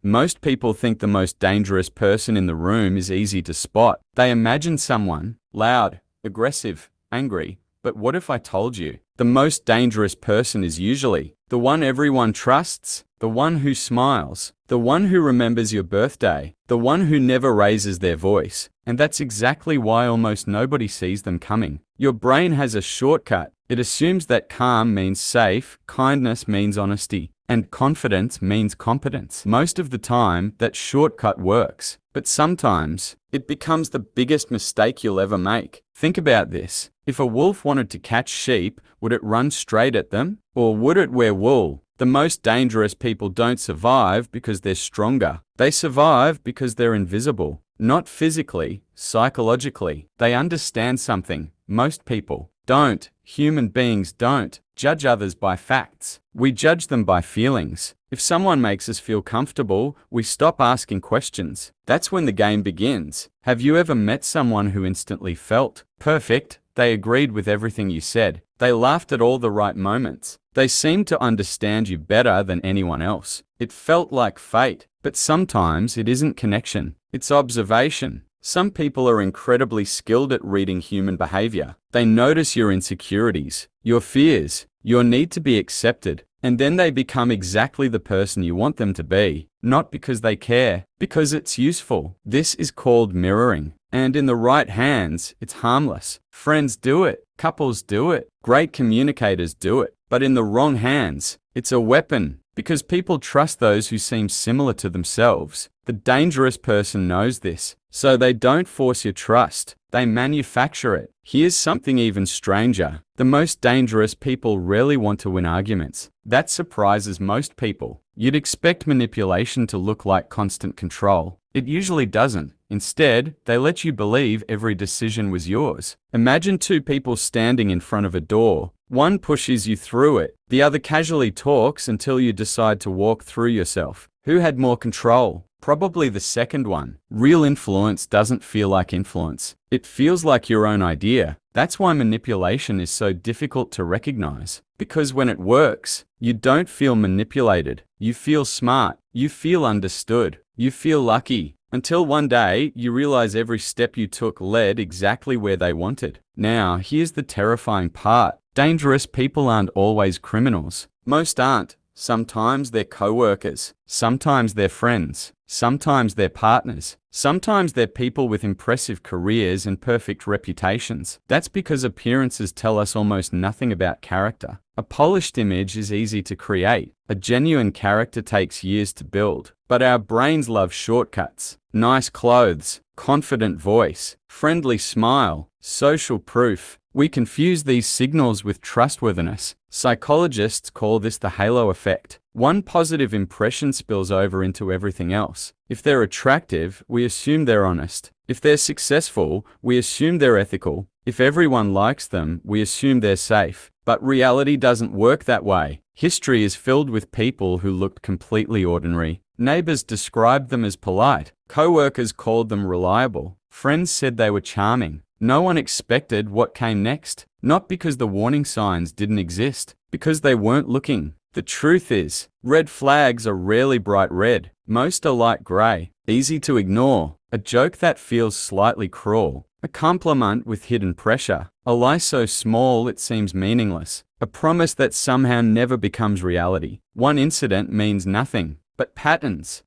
Most people think the most dangerous person in the room is easy to spot. They imagine someone loud, aggressive, angry. But what if I told you the most dangerous person is usually the one everyone trusts, the one who smiles, the one who remembers your birthday, the one who never raises their voice? And that's exactly why almost nobody sees them coming. Your brain has a shortcut. It assumes that calm means safe, kindness means honesty, and confidence means competence. Most of the time, that shortcut works. But sometimes, it becomes the biggest mistake you'll ever make. Think about this. If a wolf wanted to catch sheep, would it run straight at them? Or would it wear wool? The most dangerous people don't survive because they're stronger. They survive because they're invisible. Not physically, psychologically. They understand something. Most people don't. Human beings don't judge others by facts. We judge them by feelings. If someone makes us feel comfortable, we stop asking questions. That's when the game begins. Have you ever met someone who instantly felt perfect? They agreed with everything you said. They laughed at all the right moments. They seemed to understand you better than anyone else. It felt like fate. But sometimes it isn't connection. It's observation. Some people are incredibly skilled at reading human behavior. They notice your insecurities, your fears, your need to be accepted, and then they become exactly the person you want them to be, not because they care, because it's useful. This is called mirroring. And in the right hands, it's harmless. Friends do it. Couples do it. Great communicators do it. But in the wrong hands, it's a weapon. Because people trust those who seem similar to themselves. The dangerous person knows this, so they don't force your trust. They manufacture it. Here's something even stranger. The most dangerous people rarely want to win arguments. That surprises most people. You'd expect manipulation to look like constant control. It usually doesn't. Instead, they let you believe every decision was yours. Imagine two people standing in front of a door. One pushes you through it. The other casually talks until you decide to walk through yourself. Who had more control? Probably the second one. Real influence doesn't feel like influence. It feels like your own idea. That's why manipulation is so difficult to recognize. Because when it works, you don't feel manipulated. You feel smart. You feel understood. You feel lucky. Until one day, you realize every step you took led exactly where they wanted. Now, here's the terrifying part. Dangerous people aren't always criminals. Most aren't. Sometimes they're co-workers. Sometimes they're friends. Sometimes they're partners. Sometimes they're people with impressive careers and perfect reputations. That's because appearances tell us almost nothing about character. A polished image is easy to create. A genuine character takes years to build. But our brains love shortcuts. Nice clothes, confident voice, friendly smile, social proof. We confuse these signals with trustworthiness. Psychologists call this the halo effect. One positive impression spills over into everything else. If they're attractive, we assume they're honest. If they're successful, we assume they're ethical. If everyone likes them, we assume they're safe. But reality doesn't work that way. History is filled with people who looked completely ordinary. Neighbors described them as polite. Co-workers called them reliable. Friends said they were charming. No one expected what came next. Not because the warning signs didn't exist, because they weren't looking. The truth is, red flags are rarely bright red. Most are light gray, easy to ignore. A joke that feels slightly cruel. A compliment with hidden pressure. A lie so small it seems meaningless. A promise that somehow never becomes reality. One incident means nothing. But patterns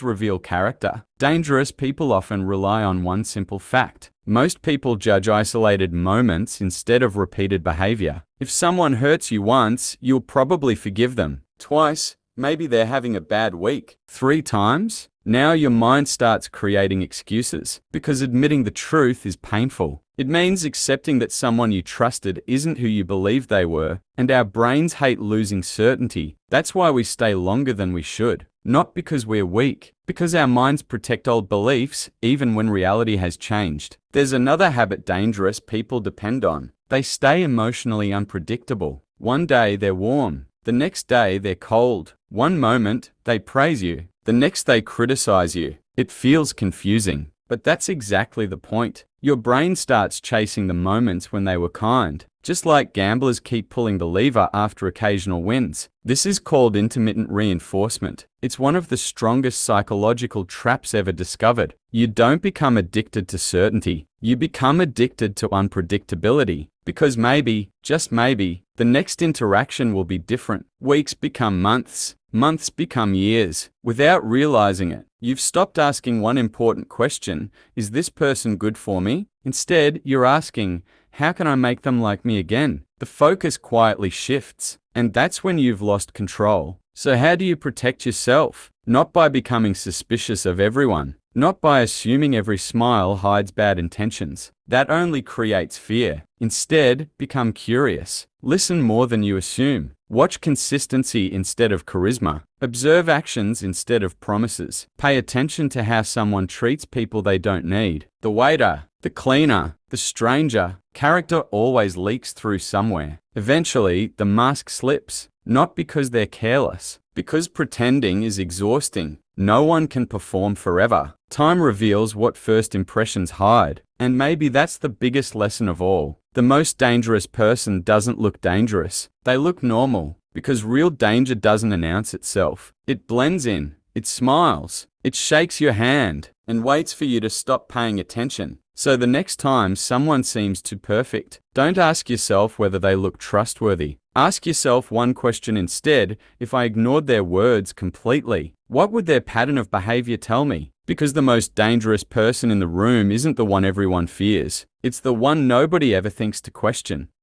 reveal character. Dangerous people often rely on one simple fact. Most people judge isolated moments instead of repeated behavior. If someone hurts you once, you'll probably forgive them. Twice, maybe they're having a bad week. 3 times, now your mind starts creating excuses. Because admitting the truth is painful. It means accepting that someone you trusted isn't who you believed they were, and our brains hate losing certainty. That's why we stay longer than we should. Not because we're weak, because our minds protect old beliefs even when reality has changed. There's another habit dangerous people depend on. They stay emotionally unpredictable. One day they're warm, the next day they're cold. One moment they praise you, the next they criticize you. It feels confusing, but that's exactly the point. Your brain starts chasing the moments when they were kind, just like gamblers keep pulling the lever after occasional wins. This is called intermittent reinforcement. It's one of the strongest psychological traps ever discovered. You don't become addicted to certainty. You become addicted to unpredictability. Because maybe, just maybe, the next interaction will be different. Weeks become months. Months become years. Without realizing it, you've stopped asking one important question: is this person good for me? Instead, you're asking, how can I make them like me again? The focus quietly shifts, and that's when you've lost control. So how do you protect yourself? Not by becoming suspicious of everyone. Not by assuming every smile hides bad intentions. That only creates fear. Instead, become curious. Listen more than you assume. Watch consistency instead of charisma. Observe actions instead of promises. Pay attention to how someone treats people they don't need. The waiter, the cleaner, the stranger. Character always leaks through somewhere. Eventually, the mask slips. Not because they're careless, because pretending is exhausting. No one can perform forever. Time reveals what first impressions hide. And maybe that's the biggest lesson of all. The most dangerous person doesn't look dangerous. They look normal, because real danger doesn't announce itself. It blends in, it smiles, it shakes your hand, and waits for you to stop paying attention. So the next time someone seems too perfect, don't ask yourself whether they look trustworthy. Ask yourself one question instead: if I ignored their words completely, what would their pattern of behavior tell me? Because the most dangerous person in the room isn't the one everyone fears. It's the one nobody ever thinks to question.